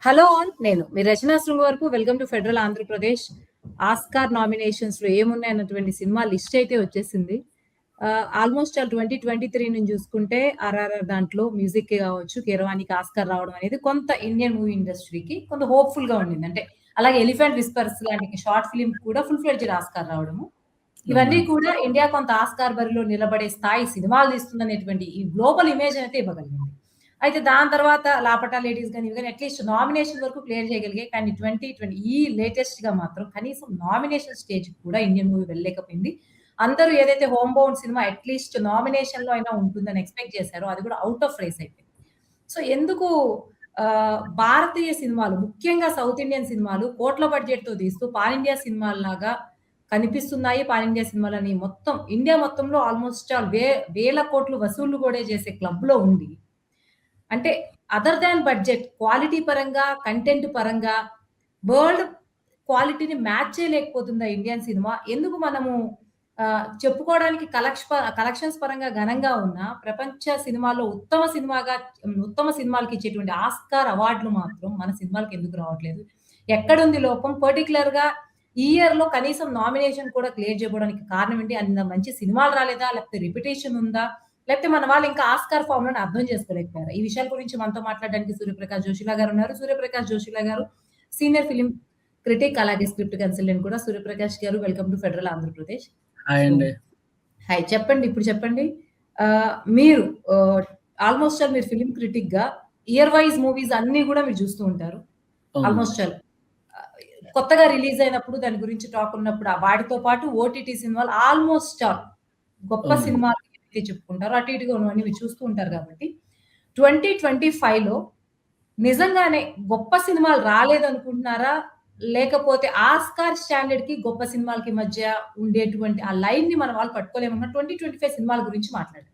Hello all. నేను మీ రచనా శృంగ వరకు. Welcome to federal Andhra Pradesh. Oscar nominations లో ఏమున్నాయి అన్నటువంటి సినిమా లిస్ట్ అయితే వచ్చేసింది. ఆల్మోస్ట్ 2023 నుంచి చూసుకుంటే ఆర్ఆర్ఆర్ దాంట్లో మ్యూజిక్ కావచ్చు, కీరవాణికి ఆస్కార్ రావడం అనేది కొంత ఇండియన్ మూవీ ఇండస్ట్రీకి కొంత హోప్ఫుల్ గా ఉండింది. అంటే అలాగే ఎలిఫెంట్ విస్పర్స్ లాంటి షార్ట్ ఫిల్మ్ కూడా ఫుల్ ఫ్లెడ్జ్డ్ ఆస్కార్ రావడము, ఇవన్నీ కూడా ఇండియా కొంత ఆస్కార్ బరిలో నిలబడే స్థాయి సినిమాలు తీస్తుందనేటువంటి ఈ గ్లోబల్ ఇమేజ్ అయితే ఇవ్వగలిగింది. అయితే దాని తర్వాత లాపటా లేడీస్ గాని, ఇవి గాని అట్‌లీస్ట్ నామినేషన్ వరకు క్లియర్ చేయగలిగాయి. కానీ 2020 ఈ లేటెస్ట్‌గా మాత్రం కనీసం నామినేషన్ స్టేజ్‌కి కూడా ఇండియన్ మూవీ వెళ్ళలేకపోయింది. అందరూ ఏదైతే హోమ్ బౌండ్ సినిమా అట్‌లీస్ట్ నామినేషన్‌లో అయినా ఉంటుందని ఎక్స్‌పెక్ట్ చేశారో అది కూడా ఔట్ ఆఫ్ రేస్ అయిపోయింది. సో ఎందుకు భారతీయ సినిమాలు, ముఖ్యంగా సౌత్ ఇండియన్ సినిమాలు కోట్ల బడ్జెట్‌తో తీస్తూ పాన్ ఇండియా సినిమాల్లాగా కనిపిస్తున్నాయి. పాన్ ఇండియా సినిమాలని మొత్తం ఇండియా మొత్తంలో ఆల్మోస్ట్ ఆల్ వేల కోట్లు వసూళ్లు కూడా చేసే క్లబ్‌లో ఉండి, అంటే అదర్ దాన్ బడ్జెట్ క్వాలిటీ పరంగా, కంటెంట్ పరంగా వరల్డ్ క్వాలిటీని మ్యాచ్ చేయలేకపోతుందా ఇండియన్ సినిమా? ఎందుకు మనము చెప్పుకోవడానికి కలెక్షన్స్ పరంగా ఘనంగా ఉన్న ప్రపంచ సినిమాలో ఉత్తమ సినిమాలకి ఇచ్చేటువంటి ఆస్కార్ అవార్డులు మాత్రం మన సినిమాలకి ఎందుకు రావట్లేదు? ఎక్కడుంది లోపం? పర్టిక్యులర్‌గా ఈ ఇయర్‌లో కనీసం నామినేషన్ కూడా క్లియర్ చేయకపోవడానికి కారణం ఏంటి? అన్న మంచి సినిమాలు రాలేదా? లేకపోతే రిపిటేషన్ ఉందా? లేకపోతే మన వాళ్ళు ఇంకా ఆస్కార్ ఫార్ములాని అర్థం చేసుకోలేకపోయారా? ఈ విషయాల గురించి మనతో మాట్లాడడానికి సూర్యప్రకాష్ జోషిలా గారు ఉన్నారు. సూర్యప్రకాష్ జోషిలా గారు సీనియర్ ఫిల్మ్ క్రిటిక్, అలాగే స్క్రిప్ట్ కన్సల్టెంట్ కూడా. సూర్యప్రకాష్ గారు, welcome to federal Andhra Pradesh. Hi అండి. హాయ్. చెప్పండి. ఇప్పుడు చెప్పండి. మీరు ఆల్మోస్ట్ ఆల్ మీరు ఫిల్మ్ క్రిటిక్‌గా ఇయర్ వైస్ మూవీస్ అన్నీ కూడా మీరు చూస్తూ ఉంటారు. ఆల్మోస్ట్ ఆల్ కొత్తగా రిలీజ్ అయినప్పుడు దాని గురించి టాక్ ఉన్నప్పుడు వాటితో పాటు ఓటీటీ సినిమాలు ఆల్మోస్ట్ ఆల్ గొప్ప సినిమాలు ఏవైతే చెప్పుకుంటారో అటు ఇటుగా ఉన్నవన్నీ మీరు చూస్తూ ఉంటారు కాబట్టి 2025లో నిజంగానే గొప్ప సినిమాలు రాలేదనుకుంటున్నారా? లేకపోతే ఆస్కార్ స్టాండర్డ్‌కి గొప్ప సినిమాలకి మధ్య ఉండేటువంటి ఆ లైన్‌ని మన వాళ్ళు పట్టుకోలేమన్నా? 2025 సినిమాల గురించి మాట్లాడండి.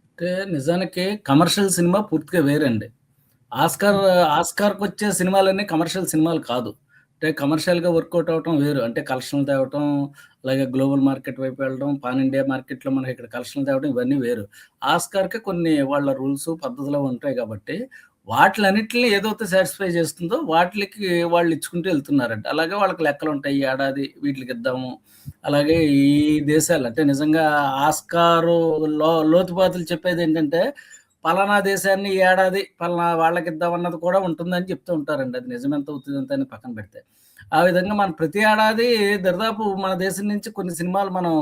అంటే నిజానికి కమర్షియల్ సినిమా పూర్తిగా వేరండి. ఆస్కార్‌కొచ్చే సినిమాలన్నీ కమర్షియల్ సినిమాలు కాదు. అంటే కమర్షియల్‌గా వర్కౌట్ అవ్వటం వేరు. అంటే కలెక్షన్‌లు తేవటం, అలాగే గ్లోబల్ మార్కెట్ వైపు వెళ్ళడం, పాన్ ఇండియా మార్కెట్‌లో మనకి ఇక్కడ కలెక్షన్‌లు తేవడం ఇవన్నీ వేరు. ఆస్కార్‌కి కొన్ని వాళ్ళ రూల్స్, పద్ధతులు ఉంటాయి కాబట్టి వాటిలన్నిటిని ఏదైతే సాటిస్ఫై చేస్తుందో వాటిలకి వాళ్ళు ఇచ్చుకుంటూ వెళ్తున్నారంట. అలాగే వాళ్ళకి లెక్కలుంటాయి. ఈ ఏడాది వీటిలకిద్దాము. అలాగే ఈ దేశాలు అంటే నిజంగా ఆస్కారు లోతుపాతులు చెప్పేదేంటంటే పలానా దేశాన్ని ఈ ఏడాది పలానా వాళ్ళకిద్దామన్నది కూడా ఉంటుందని చెప్తూ ఉంటారండి. అది నిజమెంత అవుతుందంత అని పక్కన పెడితే. ఆ విధంగా మనం ప్రతి ఏడాది దరిదాపు మన దేశం నుంచి కొన్ని సినిమాలు మనం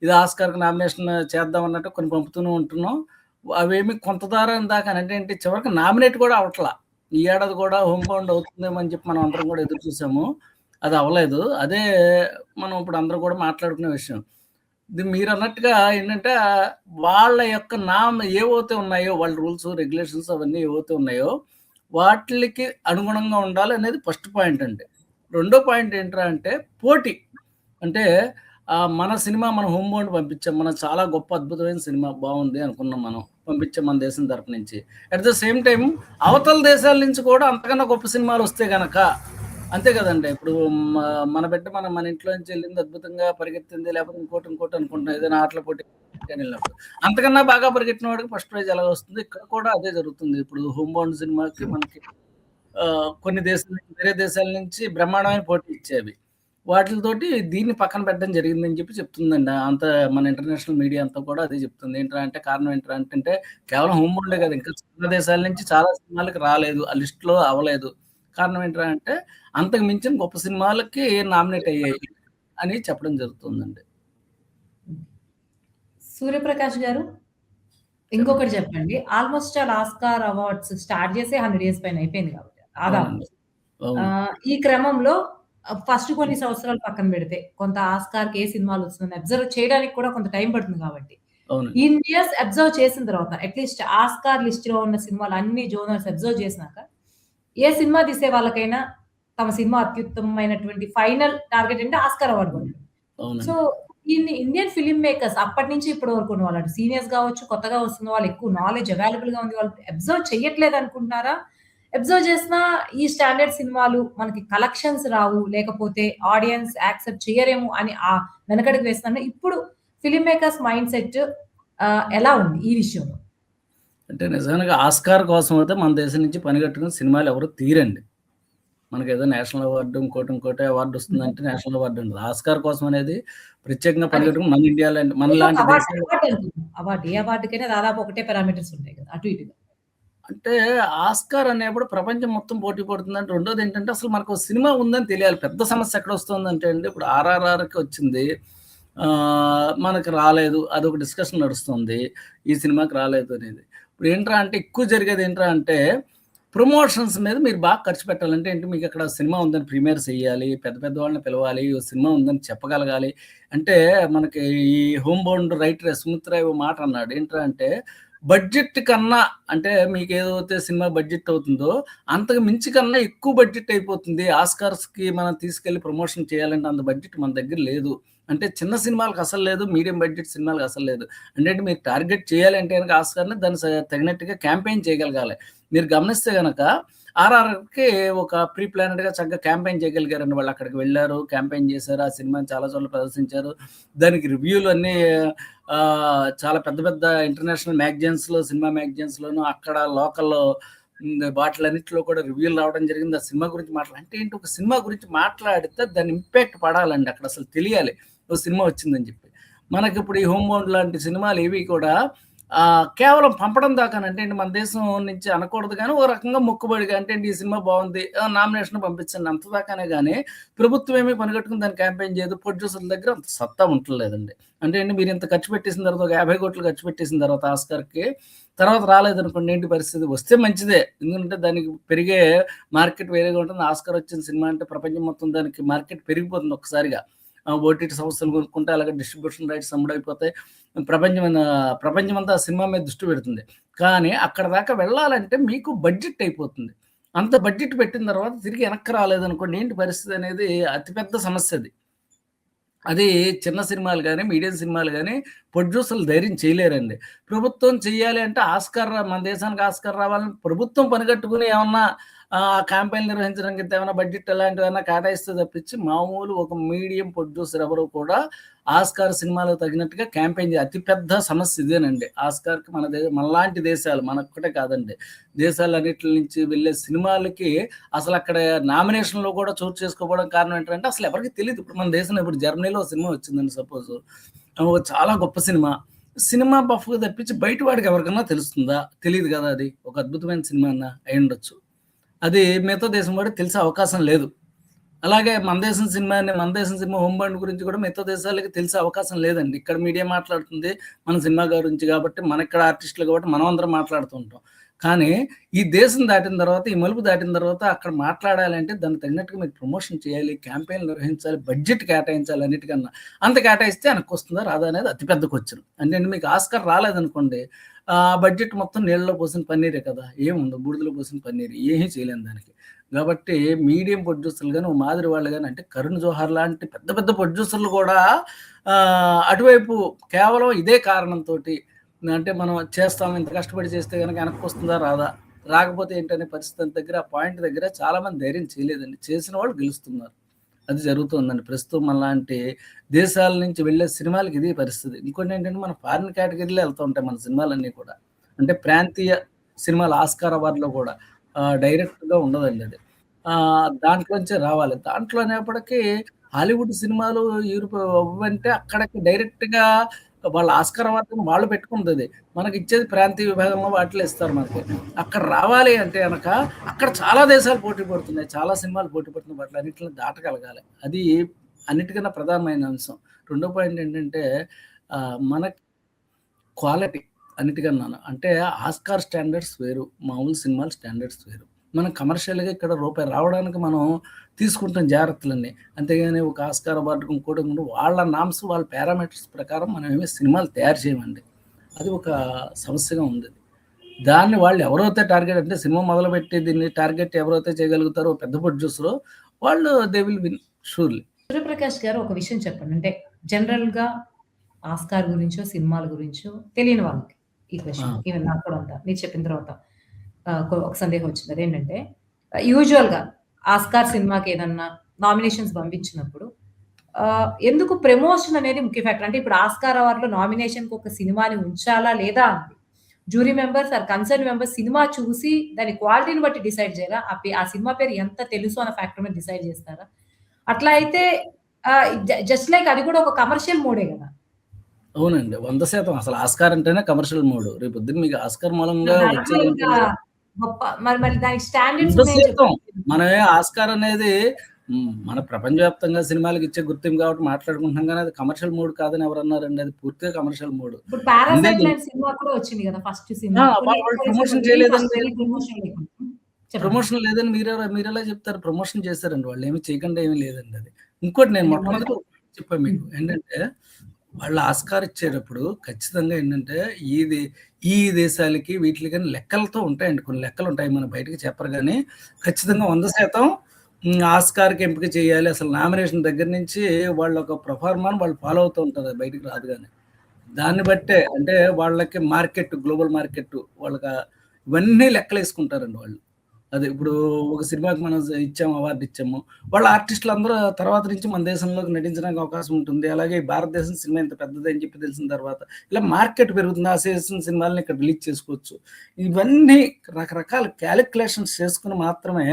ఇది ఆస్కార్‌కి నామినేషన్ చేద్దాం అన్నట్టు కొన్ని పంపుతూనే ఉంటున్నాం. అవేమి కొంత దూరం దాకా అంటే ఏంటి చివరికి నామినేట్ కూడా అవ్వట్లా. ఈ ఏడాది కూడా హోమ్ బౌండ్ అవుతుందేమో అని చెప్పి మనం అందరం కూడా ఎదురు చూసాము. అది అవ్వలేదు. అదే మనం ఇప్పుడు అందరూ కూడా మాట్లాడుకునే విషయం. ఇది మీరన్నట్టుగా ఏంటంటే వాళ్ళ యొక్క ఏవైతే ఉన్నాయో వాళ్ళ రూల్స్, రెగ్యులేషన్స్ అవన్నీ ఏవైతే ఉన్నాయో వాటిలికి అనుగుణంగా ఉండాలి అనేది ఫస్ట్ పాయింట్ అండి. రెండో పాయింట్ ఏంట్రా అంటే పోటీ. అంటే మన సినిమా మనం హోమ్ బౌండ్ పంపించాం. మనం చాలా గొప్ప అద్భుతమైన సినిమా బావుంది అనుకున్నాం మనం. పంపించాం మన దేశం తరపు నుంచి. అట్ ద సేమ్ టైమ్ అవతల దేశాల నుంచి కూడా అంతకన్నా గొప్ప సినిమాలొస్తే గనక అంతే కదండీ. ఇప్పుడు మన బిడ్డ మన ఇంట్లో నుంచి ఎళ్ళింది అద్భుతంగా పరిగెత్తింది. లేకపోతే ఇంకోటి అనుకుంటున్నాం. ఏదైనా ఆటల పోటీకని ఎళ్ళినప్పుడు. అంతకన్నా బాగా పరిగెట్టిన వాడికి ఫస్ట్ ప్రైజ్ ఎలాగ వస్తుంది. ఇక్కడ కూడా అదే జరుగుతుంది. ఇప్పుడు హోమ్ బౌండ్ సినిమాకి మనకి కొన్ని దేశాల నుంచి వేరే దేశాల నుంచి బ్రహ్మాండమైన పోటీ ఇచ్చేవి. వాటిలతోటి దీన్ని పక్కన పెట్టడం జరిగిందని చెప్పి చెప్తుందండి. మన ఇంటర్నేషనల్ మీడియా అంతా కూడా అదే చెప్తుంది. ఏంట్రా అంటే కారణం ఏంట్రా అంటే కేవలం హోమ్ బౌండే కాదు. ఇంకా చాలా దేశాల నుంచి చాలా సినిమాలకి రాలేదు. ఆ లిస్ట్‌లో అవ్వలేదు. కారణం ఏంట్రా అంటే అంతకు మించిన గొప్ప సినిమాలకి నామినేట్ అయ్యాయి అని చెప్పడం జరుగుతుందండి. సూర్యప్రకాష్ గారు, ఇంకొకటి చెప్పండి. Almost all Oscar awards start చేసి 100 డేస్ పైన అయిపోయింది కాబట్టి దాదాపు. అవునండి. అవును. ఈ క్రమంలో ఫస్ట్ కొన్ని సంవత్సరాలు పక్కన పెడితే కొంత ఆస్కార్‌కి ఏ సినిమాలు వస్తుందని అబ్జర్వ్ చేయడానికి కూడా కొంత టైం పడుతుంది కాబట్టి. అవునండి. ఇన్ని ఇయర్స్ అబ్జర్వ్ చేసిన తర్వాత అట్‌లీస్ట్ ఆస్కార్ లిస్ట్‌లో ఉన్న సినిమాలు అన్ని జోనర్స్ అబ్జర్వ్ చేసినాక ఏ సినిమా తీసే వాళ్ళకైనా తమ సినిమా అత్యుత్తమమైనటువంటి ఫైనల్ టార్గెట్ అంటే ఆస్కార్ అవార్డ్ కొట్టడం. సో, అవునండి. దీన్ని ఇండియన్ ఫిల్మ్ మేకర్స్ అప్పటి నుంచి ఇప్పటి వరకు ఉన్న వాళ్ళు సీనియర్స్ గావచ్చు, కొత్తగా వస్తున్న వాళ్ళు ఎక్కువ నాలెడ్జ్ అవైలబుల్‌గా ఉంది. వాళ్ళు అబ్జర్వ్ చేయట్లేదు అనుకుంటున్నారా? అబ్జర్వ్ చేసినా ఈ స్టాండర్డ్ సినిమాలు మనకి కలెక్షన్స్ రావు, లేకపోతే ఆడియన్స్ యాక్సెప్ట్ చేయరేమో అని వెనకడుగు వేస్తున్నాను. ఇప్పుడు ఫిల్మ్ మేకర్స్ మైండ్ సెట్ ఎలా ఉంది ఈ విషయంలో? అంటే నిజానికి ఆస్కార్ కోసం అయితే మన దేశం నుంచి పనిగట్టుకుని సినిమాలు ఎవరు తీయరండి. మనకేదో నేషనల్ అవార్డు, ఇంకోటి అవార్డ్ వస్తుందంటే నేషనల్ అవార్డ్ ఉండదు. ఆస్కార్ కోసం అనేది ప్రత్యేకంగా అదే. పనిగట్టుకుని మన ఇండియా లాంటి ఏదో ఒక మనలాంటి అవార్డ్, దేశాలు అవార్డ్ అంటున్నా. అవార్డ్. ఏ అవార్డ్‌కైనా దాదాపు ఒకటే పారామీటర్స్ ఉంటాయి కదా! అటు ఇటుగా. అంటే ఆస్కార్ అనేప్పుడు ప్రపంచం మొత్తం పోటీ పడుతుందంటే, రెండోదేంటంటే అసలు మనకో సినిమా ఉందని తెలియాలి. పెద్ద సమస్య ఎక్కడొస్తుందంటే అండి, ఇప్పుడు 'ఆర్ఆర్ఆర్‌కి' వచ్చింది. మనకి రాలేదు. అదొక డిస్కషన్ నడుస్తుంది. ఈ సినిమాకి రాలేదు అనేది. ఇప్పుడు ఏంట్రా అంటే ఎక్కువ జరిగేది ఏంట్రా అంటే, ప్రమోషన్స్ మీద మీరు బాగా ఖర్చు పెట్టాలంటే ఏంటి, మీకక్కడ సినిమా ఉందని ప్రీమియర్స్ ఎయ్యాలి. పెద్ద పెద్ద వాళ్ళని పిలవాలి. ఓ సినిమా ఉందని చెప్పగలగాలి. అంటే మనకి ఈ home bound writer Sumit Roy ఓ మాట అన్నాడు. ఏంట్రా అంటే బడ్జెట్ కన్నా అంటే మీకేదైతే సినిమా బడ్జెట్ అవుతుందో, అంతకు మించి కన్నా ఎక్కువ బడ్జెట్ అయిపోతుంది. ఆస్కార్స్‌కి మనం తీసుకెళ్ళి ప్రమోషన్ చేయాలంటే అంత బడ్జెట్ మన దగ్గర లేదు. అంటే చిన్న సినిమాలకు అసలు లేదు. మీడియం బడ్జెట్ సినిమాలకు అసలు లేదు. అంటే మీరు టార్గెట్ చేయాలంటే గనక ఆస్కార్‌ని దానికి తగినట్టుగా క్యాంపెయిన్ చేయగలగాలి. మీరు గమనిస్తే గనక 'ఆర్ఆర్ఆర్‌కి' ఒక ప్రీ ప్లానెడ్‌గా చక్కగా క్యాంపెయిన్ చేయగలిగారండి. వాళ్ళు అక్కడికి వెళ్లారు, క్యాంపెయిన్ చేశారు. ఆ సినిమాని చాలా చోట్ల ప్రదర్శించారు. దానికి రివ్యూలు అన్నీ చాలా పెద్ద పెద్ద ఇంటర్నేషనల్ మ్యాగజైన్స్‌లో, సినిమా మ్యాగజైన్స్‌లోను అక్కడ లోకల్‌లో వాటిలన్నిటిలో కూడా రివ్యూలు రావడం జరిగింది. ఆ సినిమా గురించి అంటే ఏంటి, ఒక సినిమా గురించి మాట్లాడితే దాని ఇంపాక్ట్ పడాలండి. అక్కడ అసలు తెలియాలి. ఓ సినిమా వచ్చిందని చెప్పి. మనకిప్పుడు ఈ 'హోమ్ బౌండ్' లాంటి సినిమాలు ఏవి కూడా కేవలం పంపడం దాకానంటే అండి, మన దేశం నుంచి అనకూడదు గానీ, ఓ రకంగా మొక్కుబడిగా అంటే ఏంటి, ఈ సినిమా బావుంది. నామినేషన్ పంపించండి అంత దాకానే గానీ, ప్రభుత్వం ఏమి పనిగట్టుకుని దాన్ని క్యాంపెయిన్ చేయదు. ప్రొడ్యూసర్ల దగ్గర అంత సత్తా ఉంటలేదండి. అంటే అండి, మీరింత ఖర్చు పెట్టేసిన తర్వాత ఒక 50,00,00,000 ఖర్చు పెట్టేసిన తర్వాత ఆస్కార్‌కి, తర్వాత రాలేదనుకోండి ఏంటి పరిస్థితి? వస్తే మంచిదే. ఎందుకంటే దానికి పెరిగే మార్కెట్ వేరేగా ఉంటుంది. ఆస్కార్ వచ్చిన సినిమా అంటే ప్రపంచం మొత్తం దానికి మార్కెట్ పెరిగిపోతుంది ఒక్కసారిగా. ఓటీటీ సంస్థలు కొనుక్కుంటే అలాగే డిస్ట్రిబ్యూషన్ రైట్స్ అమ్ముడైపోతాయి. ప్రపంచమంతా ఆ సినిమా మీద దృష్టి పెడుతుంది. కానీ అక్కడి దాకా వెళ్ళాలంటే మీకు బడ్జెట్ అయిపోతుంది. అంత బడ్జెట్ పెట్టిన తర్వాత తిరిగి వెనక్కి రాలేదనుకోండి ఏంటి పరిస్థితి అనేది అతిపెద్ద సమస్య అది. అది చిన్న సినిమాలు గాని, మీడియం సినిమాలు గాని ప్రొడ్యూసర్లు ధైర్యం చేయలేరండి. ప్రభుత్వం చెయ్యాలి అంటే మన దేశానికి ఆస్కార్ రావాలని ప్రభుత్వం పనిగట్టుకుని ఏమన్నా క్యాంపెయిన్‌లు నిర్వహించడానికి ఇంతేమన్నా బడ్జెట్ అలాంటివేమన్నా కేటాయిస్తే తప్పించి, మామూలు ఒక మీడియం ప్రొడ్యూసర్ ఎవరు కూడా ఆస్కార్ సినిమాలకు తగినట్టుగా క్యాంపెయిన్ అతి పెద్ద సమస్య ఇదేనండి. ఆస్కార్‌కి మనలాంటి దేశాలు మనొక్కటే కాదండి. దేశాలన్నిట్లి నుంచి వెళ్ళే సినిమాలకి అసలక్కడ నామినేషన్‌లో కూడా చోటు చేసుకోకపోవడం కారణం ఏంటంటే అసలు ఎవరికీ తెలీదు. ఇప్పుడు మన దేశంలో ఇప్పుడు జర్మనీలో సినిమా వచ్చిందండి సపోజు. చాలా గొప్ప సినిమా. సినిమా బఫ్‌గా తప్పించి బయట వాడికి ఎవరికన్నా తెలుస్తుందా? తెలీదు గదా అది. ఒక అద్భుతమైన సినిమా అయ్యుండొచ్చు. అది మిగతా దేశం వాడికి తెలిసే అవకాశం లేదు. అలాగే మన దేశం సినిమా 'హోమ్ బౌండ్' గురించి కూడా మిగతా దేశాలకి తెలిసే అవకాశం లేదండి. ఇక్కడ మీడియా మాట్లాడుతుంది మన సినిమా గురించి కాబట్టి, ఇక్కడ ఆర్టిస్టులు కాబట్టి మనం అందరం మాట్లాడుతూ ఉంటాం. కానీ ఈ దేశం దాటిన తర్వాత, ఈ మలుపు దాటిన తర్వాత అక్కడ మాట్లాడాలంటే దానికి తగినట్టుగా మీరు ప్రమోషన్ చేయాలి, క్యాంపెయిన్‌లు నిర్వహించాలి, బడ్జెట్ కేటాయించాలి అన్నిటికన్నా. అంత కేటాయిస్తే వెనక్కొస్తుందా? రాదా? అనేది అతిపెద్ద క్వెషన్. అంటే మీకు ఆస్కార్ రాలేదనుకోండి, బడ్జెట్ మొత్తం నీళ్ళలో పోసిన పన్నీరే కదా! ఏముండదు. బూడిదలో పోసిన పన్నీరే. ఏమీ చేయలేం దానికి. కాబట్టి మీడియం ప్రొడ్యూసర్లు గాని, ఓ మాదిరి వాళ్ళు గాని అంటే 'కరుణ్ జోహార్' లాంటి పెద్ద పెద్ద ప్రొడ్యూసర్లు కూడా అటువైపు కేవలం ఇదే కారణంతోటి అంటే మనం చేస్తాం, ఇంత కష్టపడి చేస్తే గనక వెనక్కొస్తుందా? రాదా? రాకపోతే ఏంటనే పరిస్థితి దగ్గర ఆ పాయింట్ దగ్గర చాలామంది ధైర్యం చేయలేదండి. చేసిన వాళ్ళు గెలుస్తున్నారు. అది జరుగుతుందండి. ప్రస్తుతం మనలాంటి దేశాల నుంచి వెళ్ళే సినిమాలకి ఇది పరిస్థితి. ఇంకోటేంటంటే మన ఫారిన్ కేటగిరీలో ఎళ్తూ ఉంటాయి మన సినిమాలన్నీ కూడా. అంటే ప్రాంతీయ సినిమాలు ఆస్కార్ అవార్డ్‌లో కూడా డైరెక్ట్‌గా ఉండదండి అది. దాంట్లోంచే రావాలి. దాంట్లో అనేప్పటికి హాలీవుడ్ సినిమాలు, యూరోప్ అవ్వంటే అక్కడికి డైరెక్ట్‌గా వాళ్ళు ఆస్కార్ అవార్డుని వాళ్ళు పెట్టుకుంటది. మనకిచ్చేది ప్రాంతీయ విభాగంలో వాటిలో ఇస్తారు మనకి. అక్కడ రావాలి అంటే గనక అక్కడ చాలా దేశాలు పోటీ పడుతున్నాయి. చాలా సినిమాలు పోటీ పడుతున్నాయి. వాటిలన్నిటిని దాటగలగాలి. అది అన్నిటికన్నా ప్రధానమైన అంశం. రెండో పాయింట్ ఏంటంటే మనకి క్వాలిటీ అన్నిటికన్నాను. అంటే ఆస్కార్ స్టాండర్డ్స్ వేరు. మామూలు సినిమాల స్టాండర్డ్స్ వేరు. మనం కమర్షియల్‌గా ఇక్కడ రూపాయి రావడానికి మనం తీసుకుంటాం జాగ్రత్తలన్నీ. అంతేగాని ఒక ఆస్కార్ అవార్డ్‌కి ఇంకోటి వాళ్ళ నామ్స్, వాళ్ళ పారామీటర్స్ ప్రకారం మనం ఏమి సినిమాలు తయారు చేయమండి. అది ఒక సమస్యగా ఉంది. దాన్ని వాళ్ళు ఎవరైతే టార్గెట్ అంటే సినిమా మొదలుపెట్టి దీన్ని టార్గెట్ ఎవరైతే చేయగలుగుతారో పెద్ద ప్రొడ్యూసరు వాళ్ళు they will win surely. Suryaprakash గారు ఒక విషయం చెప్పండి. అంటే జనరల్‌గా ఆస్కార్ గురించో, సినిమాల గురించో తెలియని వాళ్ళకి ఈ క్వెషన్. ఆ! ఈవెన్ నాకు కూడా అంతా. మీరు చెప్పిన తర్వాత ఒక సందేహం వచ్చింది. అదేంటంటే యూజువల్‌గా ఆస్కార్ సినిమాకి ఏదన్నా నామినేషన్స్ పంపించినప్పుడు ఎందుకు ప్రమోషన్ అనేది ముఖ్య ఫ్యాక్టర్. అంటే ఇప్పుడు ఆస్కార్ అవార్డ్‌లో నామినేషన్‌కి ఒక సినిమాని ఉంచాలా లేదా అంది. Jury members or concern members cinema చూసి దాని క్వాలిటీని బట్టి డిసైడ్ చేయరా? ఆ సినిమా పేరు ఎంత తెలుసు అన్న ఫ్యాక్టర్ మీద డిసైడ్ చేస్తారా? అట్లా అయితే జస్ట్ లైక్ అది కూడా ఒక కమర్షియల్ మోడే గదా! అవునండి. 100% అసలు ఆస్కార్ అంటేనే కమర్షియల్ మూడ్. రేపొద్దున మీకు ఆస్కార్ మూలంగా దాంట్లో ఇంకా వచ్చేదేంటంటే గొప్ప మరి దానికి స్టాండర్డ్స్ ఉన్నాయని 100% చెప్పారు. మనమే ఆస్కార్ అనేది మన ప్రపంచవ్యాప్తంగా సినిమాలకిచ్చే గుర్తింపు కాబట్టి మాట్లాడుకుంటున్నాం గానీ, అది కమర్షియల్ మూడ్ కాదని ఎవరన్నారండి? అది పూర్తిగా కమర్షియల్ మూడ్. ఇప్పుడు 'పారాసైట్' ఉండేది లాంటి సినిమా కూడా వచ్చింది గదా! ఫస్ట్ ఆ! సినిమా. కొన్ని వాళ్ళు ఫస్ట్ ప్రమోషన్ చేయలేదని ప్రమోషన్ లేకుండా. చెప్పండి. ప్రమోషన్ లేదని మీరెలా చెప్తారు? ప్రమోషన్ చేశారండి. వాళ్ళేమి చేయకుండా ఏమి లేదండి అది. ఇంకోటి నేను అంటే మొట్టమొదట చెప్పాను హ్మ్. మీకు. ఏంటంటే, వాళ్ళు ఆస్కార్ ఇచ్చేటప్పుడు ఖచ్చితంగా ఏంటంటే, ఈ దేశాలకి వీటిలికని లెక్కలతో ఉంటాయండి. కొన్ని లెక్కలుంటాయి. మనం బయటకి చెప్పరు గానీ, ఖచ్చితంగా 100% ఆస్కార్‌కి ఎంపిక చేయాలి. అసలు నామినేషన్ దగ్గర నుంచి వాళ్ళొక ప్రొఫార్మాని వాళ్ళు ఫాలో అవుతూ ఉంటారు. అది బయటికి రాదు గానీ. దాన్ని బట్టే అంటే వాళ్ళకి మార్కెట్, గ్లోబల్ మార్కెట్ వాళ్ళకా ఇవన్నీ లెక్కలేసుకుంటారండి వాళ్ళు. అదే ఇప్పుడు ఒక సినిమాకి మనం ఇచ్చాము, అవార్డ్ ఇచ్చాము. వాళ్ళ ఆర్టిస్టులందరూ తర్వాత నుంచి మన దేశంలోకి నటించడానికి అవకాశం ఉంటుంది. అలాగే భారతదేశం సినిమా ఇంత పెద్దదని చెప్పి తెలిసిన తర్వాత ఇలా మార్కెట్ పెరుగుతుంది. ఆ చేసిన సినిమాలని ఇక్కడ రిలీజ్ చేసుకోవచ్చు. ఇవన్నీ రకరకాల కాలిక్యులేషన్స్ చేసుకొని మాత్రమే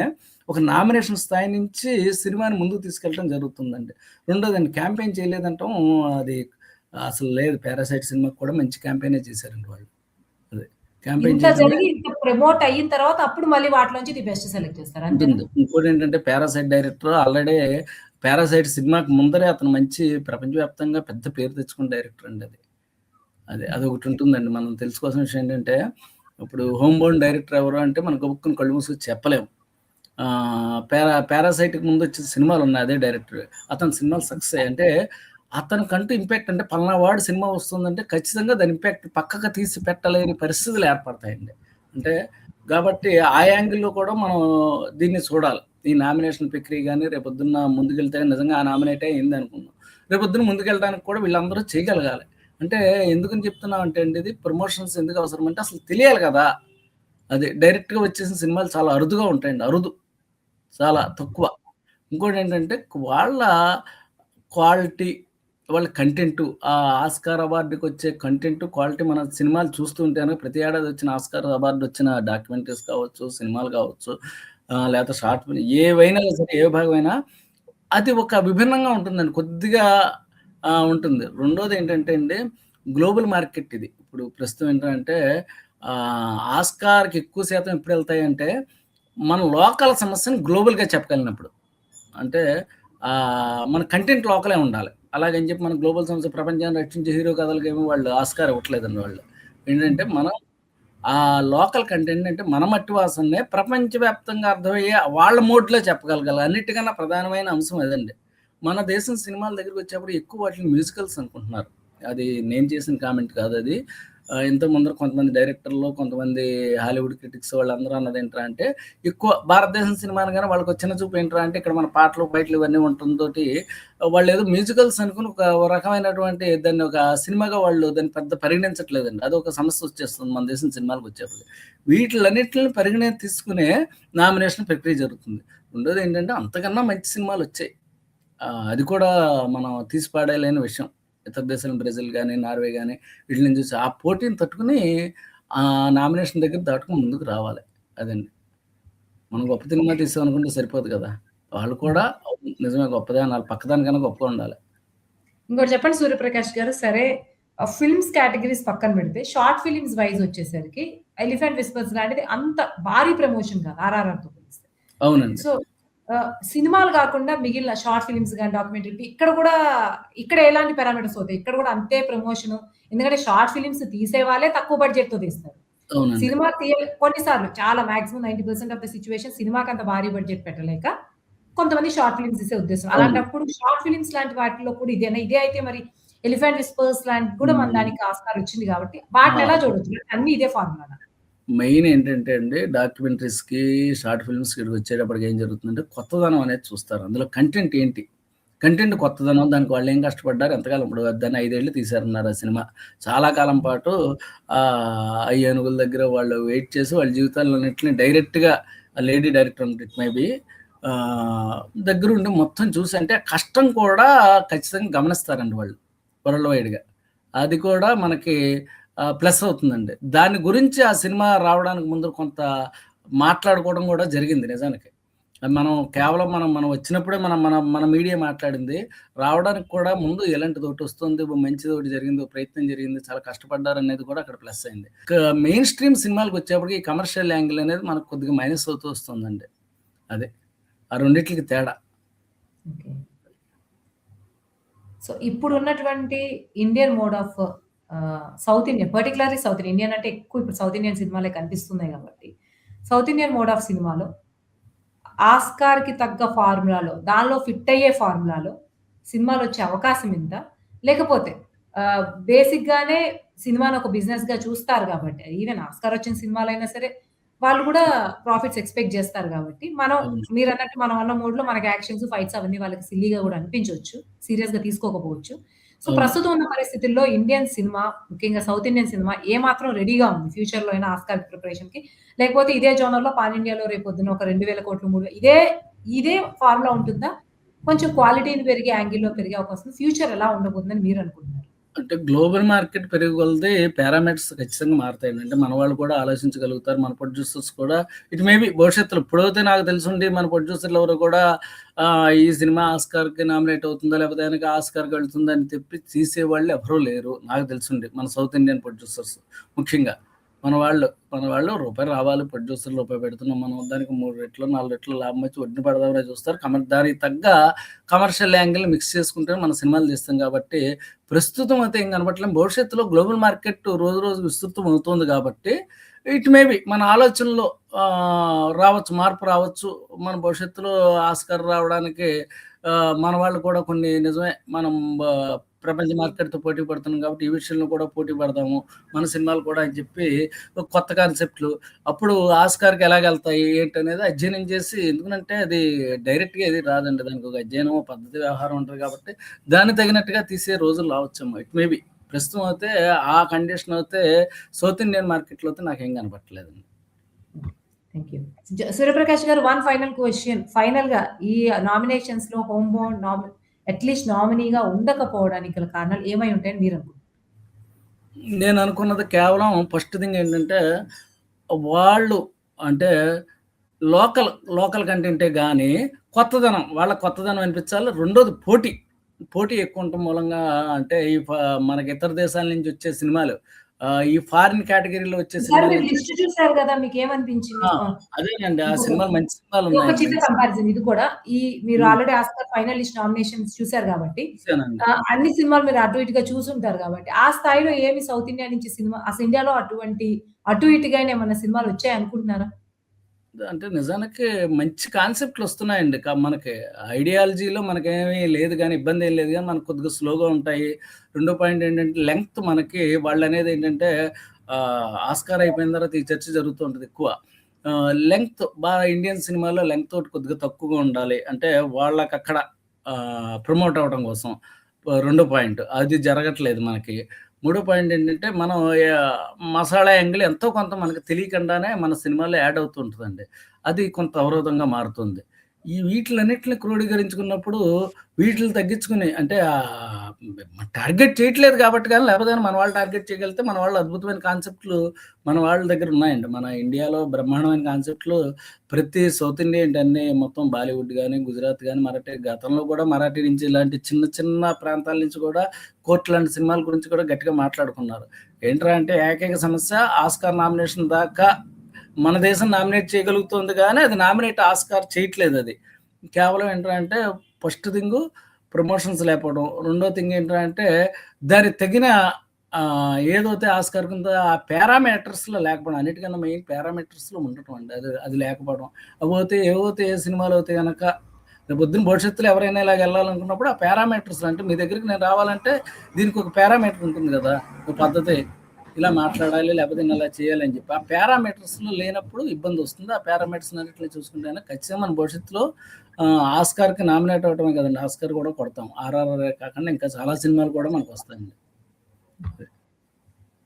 ఒక నామినేషన్ స్థాయి నుంచి సినిమాని ముందుకు తీసుకెళ్ళడం జరుగుతుందండి. రెండోదండి క్యాంపెయిన్ చేయలేదంటాం అది అసలు లేదు. 'పారాసైట్' సినిమాకి కూడా మంచి క్యాంపెయినే చేశారండి వాళ్ళు. అదే. క్యాంపెయిన్ ఇంత చేయడం జరిగి ఇంత ప్రమోట్ అయిన తర్వాత అప్పుడు మళ్ళీ వాటిలోంచి ది బెస్ట్ సెలెక్ట్ చేస్తారు. అంతేనా? ఉంటుంది. ఇంకోటేంటంటే 'పారాసైట్' డైరెక్టర్ ఆల్రెడీ 'పారాసైట్' సినిమాకి ముందరే అతను మంచి ప్రపంచవ్యాప్తంగా పెద్ద పేరు తెచ్చుకున్న డైరెక్టర్ అండి అది. అదొకటుంటుందండి. మనం తెలుసుకోవాల్సిన విషయం ఏంటంటే, ఇప్పుడు 'హోమ్ బౌండ్' డైరెక్టర్ ఎవరు అంటే మనం గబుక్కున కళ్ళు మూసుకొని చెప్పలేము. 'పారాసైట్‌కి' ముందొచ్చిన సినిమాలున్నాయి అదే డైరెక్టర్. అతని సినిమాలు సక్సెస్ అయ్యాయి. అంటే అతనికంటూ ఇంపాక్ట్ అంటే పలానా వాడి సినిమా వస్తుందంటే ఖచ్చితంగా దాని ఇంపాక్ట్ పక్కకు తీసి పెట్టలేని పరిస్థితులు ఏర్పడతాయండి. అంటే కాబట్టి ఆ యాంగిల్‌లో కూడా మనం దీన్ని చూడాలి. ఈ నామినేషన్ ప్రక్రియ గాని రేపొద్దున్న ముందుకెళ్తే నిజంగా ఆ నామినేటే అయిందనుకుందాం. రేపొద్దున ముందుకెళ్ళడానికి కూడా వీళ్ళందరూ చేయగలగాలి. అంటే ఎందుకని చెప్తున్నామంటే అండి ఇది ప్రమోషన్స్ ఎందుకు అవసరమంటే అసలు తెలియాలి కదా! అది డైరెక్ట్‌గా వచ్చేసిన సినిమాలు చాలా అరుదుగా ఉంటాయండి. అరుదు. చాలా తక్కువ. ఇంకోటేంటంటే వాళ్ళ క్వాలిటీ, వాళ్ళ కంటెంటు ఆస్కార్ అవార్డ్‌కొచ్చే కంటెంట్, క్వాలిటీ మన సినిమాలు చూస్తూ ఉంటేనే ప్రతి ఏడాది వచ్చిన ఆస్కార్ అవార్డ్ వచ్చిన డాక్యుమెంటరీస్ కావచ్చు, సినిమాలు కావచ్చు, లేకపోతే షార్ట్ ఫిల్మ్ ఏవైనా సరే, ఏ విభాగమైనా అది ఒక విభిన్నంగా ఉంటుందండి. కొద్దిగా ఉంటుంది. రెండోదేంటంటే అండి, గ్లోబల్ మార్కెట్ ఇది. ఇప్పుడు ప్రస్తుతం ఏంటంటే ఆస్కార్‌కి ఎక్కువ శాతం ఎప్పుడెళ్తాయంటే, మన లోకల్ సమస్యని గ్లోబల్‌గా చెప్పగలిగినప్పుడు. అంటే మన కంటెంట్ లోకలే ఉండాలి. అలాగని చెప్పి మన గ్లోబల్ సమస్య ప్రపంచాన్ని రక్షించే హీరో కథలకేమో వాళ్ళు ఆస్కార్ ఇవ్వట్లేదండి వాళ్ళు. ఏంటంటే మనం లోకల్ కంటెంట్ అంటే మన మట్టి వాసననే ప్రపంచవ్యాప్తంగా అర్థమయ్యే వాళ్ళ మోడ్‌లో చెప్పగలగాలి. అన్నిటికన్నా ప్రధానమైన అంశం అదండి. మన దేశం సినిమాల దగ్గరికొచ్చేప్పుడు ఎక్కువ వాటిని మ్యూజికల్స్ అనుకుంటున్నారు. అది నేను చేసిన కామెంట్ కాదది. ఇంతకు ముందర కొంతమంది డైరెక్టర్లు, కొంతమంది హాలీవుడ్ క్రిటిక్స్ వాళ్ళందరూ అన్నదేంట్రా అంటే, ఎక్కువ భారతదేశం సినిమా అనగానే వాళ్ళకో చిన్న చూపు ఏంట్రా అంటే, ఇక్కడ మన పాటలు, ఫైట్లు ఇవన్నీ ఉండటంతోటి వాళ్ళేదో మ్యూజికల్స్ అనుకుని ఒక రకమైనటువంటి దాన్ని ఒక సినిమాగా వాళ్ళు దాన్ని పెద్ద పరిగణించట్లేదండి. అదొక సమస్యొచ్చేస్తుంది మన దేశం సినిమాలకొచ్చేప్పటికి. వీటిలన్నిటిని తీసుకునే నామినేషన్ ప్రక్రియ జరుగుతుంది. రెండోదేంటంటే, అంతకన్నా మంచి సినిమాలొచ్చాయి. అది కూడా మనం తీసి పాడేయలేని విషయం. ఇతర దేశాలు బ్రెజిల్ గాని, నార్వే గాని వీటిలిని చూసి ఆ పోటీని తట్టుకొని నామినేషన్ దగ్గర దాటుకొని ముందుకు రావాలి. అదండి. మనం గొప్ప సినిమా తీసామనుకుంటే సరిపోదు కదా! వాళ్ళు కూడా అవును నిజమే గొప్పదే అనాలి. పక్కదానికన్నా గొప్పగా ఉండాలి. ఇంకోటి చెప్పండి సూర్యప్రకాష్ గారు. సరే ఫిల్మ్స్ కేటగరీస్ పక్కన పెడితే షార్ట్ ఫిల్మ్స్ వైస్ వచ్చేసరికి 'ఎలిఫెంట్ విస్పర్స్' లాంటిది అంత భారీ ప్రమోషన్ కాదు 'ఆర్ఆర్ఆర్‌తో' పోలిస్తే. అవునండి. సో సినిమాలు కాకుండా మిగిలిన షార్ట్ ఫిల్మ్స్ గాని, డాక్యుమెంటరీ ఇక్కడ ఎలాంటి పారామీటర్స్ అవుతాయి? ఇక్కడ కూడా అంతే ప్రమోషను. ఎందుకంటే షార్ట్ ఫిల్మ్స్ తీసేవాళ్ళే తక్కువ బడ్జెట్‌తో తీస్తారు. అవునండి. సినిమా కొన్ని సార్లు చాలా మాక్సిమం 90% ఆఫ్ ద సిట్యుయేషన్ సినిమాకి అంత భారీ బడ్జెట్ పెట్టలేక కొంతమంది షార్ట్ ఫిల్మ్స్ తీసే ఉద్దేశం. అవును. అలాంటప్పుడు షార్ట్ ఫిల్మ్స్ లాంటి వాటిలో కూడా ఇదేనా? ఇదే అయితే మరి 'ఎలిఫెంట్ విస్పర్స్' లాంటిది కూడా మన హ్మ్. దానికి ఆస్కార్ వచ్చింది కాబట్టి వాటిని ఎలా ఆ! చూడొచ్చు? అన్నీ ఇదే ఫార్ములానా? మెయిన్ ఏంటంటే అండి డాక్యుమెంటరీస్‌కి, షార్ట్ ఫిల్మ్స్‌కి వచ్చేటప్పటికి ఏం జరుగుతుందంటే కొత్తదనం అనేది చూస్తారు. అందులో కంటెంట్ ఏంటి? కంటెంట్ కొత్తదనం దానికి వాళ్ళేం కష్టపడ్డారు? ఎంతకాలం ఇప్పుడు దాన్ని 5 ఏళ్ళు తీశారన్నారు ఆ సినిమా. చాలా కాలం పాటు ఆ ఏనుగుల దగ్గర వాళ్ళు వెయిట్ చేసి వాళ్ళ జీవితాలన్నిటిని డైరెక్ట్‌గా లేడీ డైరెక్టర్ అనుకుంట ఇట్ మే బీ ఆహ్, దగ్గరుండి మొత్తం చూసి అంటే కష్టం కూడా ఖచ్చితంగా గమనిస్తారండి వాళ్ళు వరల్డ్ వైడ్‌గా. అది కూడా మనకి ప్లస్ అవుతుందండి. దాని గురించి ఆ సినిమా రావడానికి ముందు కొంత మాట్లాడుకోవడం కూడా జరిగింది నిజానికి. మనం కేవలం మనం వచ్చినప్పుడే మన మన మన మీడియా మాట్లాడింది. రావడానికి కూడా ముందు ఇలాంటిదొకటొస్తుంది, మంచిదొకటి జరిగింది, ఓ ప్రయత్నం జరిగింది, చాలా కష్టపడ్డారనేది కూడా అక్కడ ప్లస్ అయింది. మెయిన్ స్ట్రీమ్ సినిమాలకొచ్చేప్పటికి ఈ కమర్షియల్ యాంగిల్ అనేది మనకు కొద్దిగా మైనస్ అవుతూ వస్తుందండి. అదే. ఆ రెండిట్లకి తేడా. ఓకే. సో, ఇప్పుడున్నటువంటి Indian mode of south Indian particularly south Indian అంటే ఎక్కువ ఇప్పుడు సౌత్ ఇండియన్ సినిమాలే కనిపిస్తున్నాయి గాబట్టి, సౌత్ ఇండియన్ మోడ్ ఆఫ్ సినిమాలో ఆస్కార్‌కి తగ్గ ఫార్ములాలో, దానిలో ఫిట్ అయ్యే ఫార్ములాలో సినిమాలొచ్చే అవకాశం ఉందా? లేకపోతే బేసిక్‌గానే సినిమాని ఒక బిజినెస్‌గా చూస్తారు గాబట్టి, ఈవెన్ ఆస్కార్ వచ్చిన సినిమాలైనా సరే, వాళ్ళు గూడా ప్రాఫిట్స్ ఎక్స్‌పెక్ట్ జేస్తారు గాబట్టి, అవును. మీరన్నట్టు మనం ఉన్న మూడ్‌లో మనకి యాక్షన్స్, ఫైట్స్ అవన్నీ వాళ్ళకి సిల్లీగా గూడా అనిపించొచ్చు. సీరియస్‌గా తీసుకోకపోవచ్చు. సో, అవును. ప్రస్తుతం ఉన్న పరిస్థితుల్లో ఇండియన్ సినిమా, ముఖ్యంగా సౌత్ ఇండియన్ సినిమా ఏమాత్రం రెడీగా ఉంది ఫ్యూచర్‌లో అయినా ఆస్కార్ ప్రిపరేషన్‌కి? లేకపోతే ఇదే జోనర్‌లో పాన్ ఇండియాలో రేపొద్దున ఒక 2000 కోట్లు, ఇదే ఫార్ములా ఉంటుందా? కొంచెం క్వాలిటీని పెరిగే యాంగిల్‌లో పెరిగే అవకాశం ఫ్యూచర్ ఎలా ఉండబోతుందని మీరనుకుంటున్నారు? అంటే గ్లోబల్ మార్కెట్ పెరిగే కొలది పారామీటర్స్ ఖచ్చితంగా మారతాయండి. అంటే మన వాళ్ళు కూడా ఆలోచించగలుగుతారు. మన ప్రొడ్యూసర్స్ కూడా ఇట్ మే బి భవిష్యత్తులో ఇప్పుడైతే నాకు తెలిసుండి మన ప్రొడ్యూసర్‌లు ఎవరు కూడా ఈ సినిమా ఆస్కార్‌కి నామినేట్ అవుతుందా? లేకపోతే గనక ఆస్కార్‌కి వెళ్తుందా? అని చెప్పి తీసేవాళ్ళు ఎవరు లేరు. నాకు తెలిసుండి మన సౌత్ ఇండియన్ ప్రొడ్యూసర్స్ ముఖ్యంగా. మన వాళ్ళు రూపాయి రావాలి, ప్రొడ్యూసర్‌లు రూపాయి పెడుతున్నాం మనం. దానికి 3 రెట్లు, 4 రెట్లు లాభం వచ్చి వడ్డీ పడదామనే చూస్తారు. దానికి తగ్గ కమర్షియల్ యాంగిల్ మిక్స్ చేసుకుంటేనే మన సినిమాలు తీస్తాం కాబట్టి ప్రస్తుతం అయితే ఏం కనపట్లేదు. భవిష్యత్తులో గ్లోబల్ మార్కెట్ రోజు రోజు విస్తృతం అవుతుంది కాబట్టి, ఇట్ మే బి మన ఆలోచనలో రావచ్చు, మార్పు రావచ్చు. మన భవిష్యత్తులో ఆస్కార్ రావడానికి మన వాళ్ళు కూడా కొన్ని నిజమే మనం ప్రపంచ మార్కెట్‌తో పోటీ పడుతున్నాం కాబట్టి, ఈ విషయంలో కూడా పోటీ పడదాము. మన సినిమాలు కూడా అని చెప్పి ఒక కొత్త కాన్సెప్ట్‌లు అప్పుడు ఆస్కార్‌కి ఎలాగెళ్తాయి ఏంటనేది అధ్యయనం చేసి ఎందుకంటే అది డైరెక్ట్‌గా ఏది రాదండి. దానికి ఒక అధ్యయనం, ఓ పద్ధతి, వ్యవహారం ఉంటది కాబట్టి దానికి తగినట్టుగా తీసే రోజులు రావచ్చేమో. It may be. ప్రస్తుతం అయితే ఆ కండిషన్ అయితే సౌత్ ఇండియన్ మార్కెట్‌లో అయితే నాకేం కనపట్లేదండి. Thank you. సూర్యప్రకాష్ గారు వన్ ఫైనల్ క్వెషన్. ఫైనల్‌గా ఈ నామినేషన్స్‌లో హోమ్ బౌండ్ అట్‌లీస్ట్ నామినీగా ఉండకపోవడానికి గల కారణాలు ఏమై ఉంటాయని మీరనుకుంటున్నారు? నేను అనుకున్నది కేవలం ఫస్ట్ థింగ్ ఏంటంటే, వాళ్ళు అంటే లోకల్, లోకల్ కంటెంటే గాని వాళ్ళ కొత్తదనం అనిపించాలి. రెండోది పోటీ. పోటీ ఎక్కువ ఉండటం మూలంగా అంటే మనకి ఇతర దేశాల నుంచి వచ్చే సినిమాలు ఈ ఫారిన్ కేటగరీలో వచ్చే ఈసారి సినిమాల మీరు నుంచి లిస్ట్ చూసారు గదా! మీకేమనిపించింది? ఆ! అదేనండి. ఆ ఇంకొక సినిమాలు మంచి ఇది ఒక సినిమాలున్నాయండి. చిన్న కంపారిజన్ ఇది కూడా. మీరు హ్మ్. ఆల్రెడీ ఆస్కార్ ఫైనలిస్ట్ నామినేషన్స్ చూసారు గాబట్టి, చూసానండి. అన్ని సినిమాలు మీరు అటు ఇటుగా చూసుంటారు గాబట్టి, ఆ స్థాయిలో ఏమి సౌత్ ఇండియా నుంచి సినిమా అసలు ఇండియాలో అటువంటి అటు ఇటుగానే ఏమన్నా సినిమాలొచ్చాయనుకుంటున్నారా? అంటే నిజానికి మంచి కాన్సెప్ట్‌లొస్తున్నాయండి. మనకి ఐడియాలజీలో మనకేమీ లేదు గానీ, ఇబ్బందేం లేదు గానీ, మనకు కొద్దిగా స్లోగా ఉంటాయి. రెండో పాయింట్ ఏంటంటే, లెంగ్త్ మనకి వాళ్ళనేదేంటంటే, ఆస్కార్ అయిపోయిన తర్వాత ఈ చర్చ జరుగుతూ ఉంటది ఎక్కువ. లెంగ్త్ ఇండియన్ సినిమాలో లెంగ్త్ ఒకటి కొద్దిగా తక్కువగా ఉండాలి. అంటే వాళ్ళకక్కడ ప్రమోట్ అవ్వడం కోసం. రెండో పాయింట్. అది జరగట్లేదు మనకి. మూడో పాయింట్ ఏంటంటే, మనం మసాలా యాంగిల్ ఎంతో కొంత మనకు తెలియకుండానే మన సినిమాలో యాడ్ అవుతూ ఉంటదండి. అది కొంత అవరోధంగా మారుతుంది. వీటిలన్నిటిని క్రోడీకరించుకున్నప్పుడు వీటిని తగ్గించుకొని అంటే టార్గెట్ చేయట్లేదు కాబట్టి గాని, లేకపోతే మన వాళ్ళు టార్గెట్ చేయగలిగితే మన వాళ్ళు అద్భుతమైన కాన్సెప్ట్‌లు మన వాళ్ళ దగ్గర ఉన్నాయండి. మన ఇండియాలో బ్రహ్మాండమైన కాన్సెప్ట్‌లు ప్రతి సౌత్ ఇండియా ఏంటన్నీ మొత్తం బాలీవుడ్ గాని, గుజరాత్ గాని, మరాఠీ గతంలో కూడా మరాఠీ నుంచి ఇలాంటి చిన్న చిన్న ప్రాంతాల నుంచి కూడా కోర్ట్ లాంటి సినిమాల గురించి కూడా గట్టిగా మాట్లాడుకున్నారు. ఏంట్రా అంటే ఏకైక సమస్య ఆస్కార్ నామినేషన్ దాకా మన దేశం నామినేట్ చేయగలుగుతుంది గానీ, అది నామినేట్ ఆస్కార్ చేయట్లేదది. కేవలం ఏంట్రా అంటే ఫస్ట్ థింగు ప్రమోషన్స్ లేకపోవడం. రెండో థింగ్ ఏంట్రా అంటే దానికి తగిన ఏదైతే ఆస్కార్ కింద ఆ పారామీటర్స్‌లో లేకపోవడం. అన్నిటికన్నా మెయిన్ పారామీటర్స్‌లో ఉండటం అండి. అది లేకపోవడం. ఏవోతే ఏ సినిమాలవుతే గనక రేపొద్దున భవిష్యత్తులో ఎవరైనా ఇలాగెళ్ళాలనుకున్నప్పుడు ఆ పారామీటర్స్ అంటే మీ దగ్గరికి నేను రావాలంటే దీనికి ఒక పారామీటర్ ఉంటుంది గదా! ఒక పద్ధతి. ఇలా మాట్లాడాలి లేకపోతే ఇలా చేయాలి అని చెప్పి. ఆ పారామీటర్స్‌లో లేనప్పుడు ఇబ్బందొస్తుంది. ఆ పారామీటర్స్ అన్నిటిని చూసుకుంటేనే ఖచ్చితంగా మన భవిష్యత్తులో ఆస్కార్‌కి నామినేట్ అవ్వడమే కాదండి. ఆస్కార్ కూడా కొడతాం. ఆర్ఆర్ఆరే కాకుండా ఇంకా చాలా సినిమాలు కూడా మనకొస్తాయండి.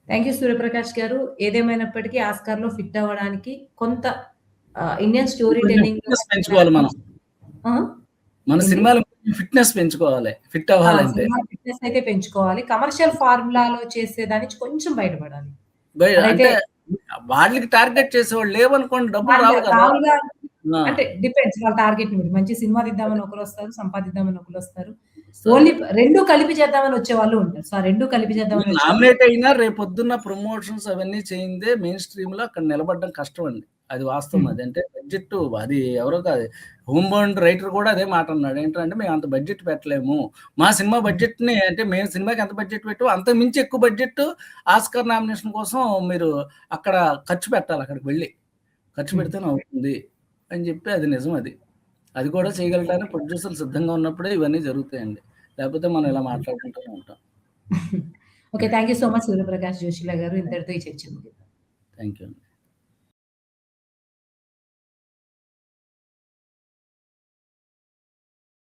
థాంక్ యూ సూర్యప్రకాష్ గారు. ఏదేమైనప్పటికీ ఆస్కార్‌లో ఫిట్ అవ్వడానికి కొంత ఇండియన్ స్టోరీ కొంచెం టెల్లింగ్‌లో ఫిట్‌నెస్ పెంచుకోవాలి మనం. ఆ? మన ఏంటి? సినిమాలు ఫిట్‌నెస్ పెంచుకోవాలి. ఫిట్ ఆ! అవ్వాలంటే. సినిమా ఫిట్‌నెస్ అయితే పెంచుకోవాలి. కమర్షియల్ ఫార్ములాలో చేసేదాని నుంచి కొంచెం బయటపడాలి. అదైతే అంటే వాళ్ళకి టార్గెట్ చేసేవాళ్ళు లేవనుకోండి డబ్బులు వాళ్ళు రావు కదా! మామూలుగా ఆ! అంటే డిపెండ్స్ వాళ్ళ టార్గెట్‌ని బట్టి. మంచి సినిమా తీద్దామని ఒకళ్ళొస్తారు, సంపాదిద్దామని ఒకళ్ళొస్తారు. సరే. ఓన్లీ 2 కలిపి చేద్దామని వచ్చేవాళ్ళు ఉంటారు. సో, ఆ 2 కలిపి చేద్దామని మీరు వచ్చేవాళ్ళు నామినేట్ అయినా రేపొద్దున్న ప్రమోషన్స్ అవన్నీ చేయందే మెయిన్ స్ట్రీమ్‌లో అక్కడ నిలబడడం కష్టమండి. అది వాస్తవం హ్మ్. అది. అంటే బడ్జెట్ అది ఎవరో కాదు. హోమ్ బౌండ్ రైటర్ కూడా అదే మాట అన్నాడు. ఏంటంటే మేము అంత బడ్జెట్ పెట్టలేము. మా సినిమా హ్మ్. బడ్జెట్‌ని అంటే మేము సినిమాకి ఎంత బడ్జెట్ పెట్టామో అంతకు మించి ఎక్కువ బడ్జెట్ ఆస్కార్ నామినేషన్ కోసం మీరు అక్కడ ఖర్చు పెట్టాలి అక్కడికి వెళ్లి. ఖర్చు హ్మ్. పెడితేనే అవుతుంది అని చెప్పి అది నిజం అది. అది కూడా ఓకే. చేయగలటానికి ప్రొడ్యూసర్లు సిద్ధంగా ఉన్నప్పుడే ఇవన్నీ జరుగుతాయండి. లేకపోతే మనం ఇలా ఓకే. మాట్లాడుకుంటూనే ఉంటాం. Okay. Thank you so much Suryaprakash Joshila గారు. ఇంతటితో ఈ చర్చ ముగిద్దాం. థాంక్ యూ అండి.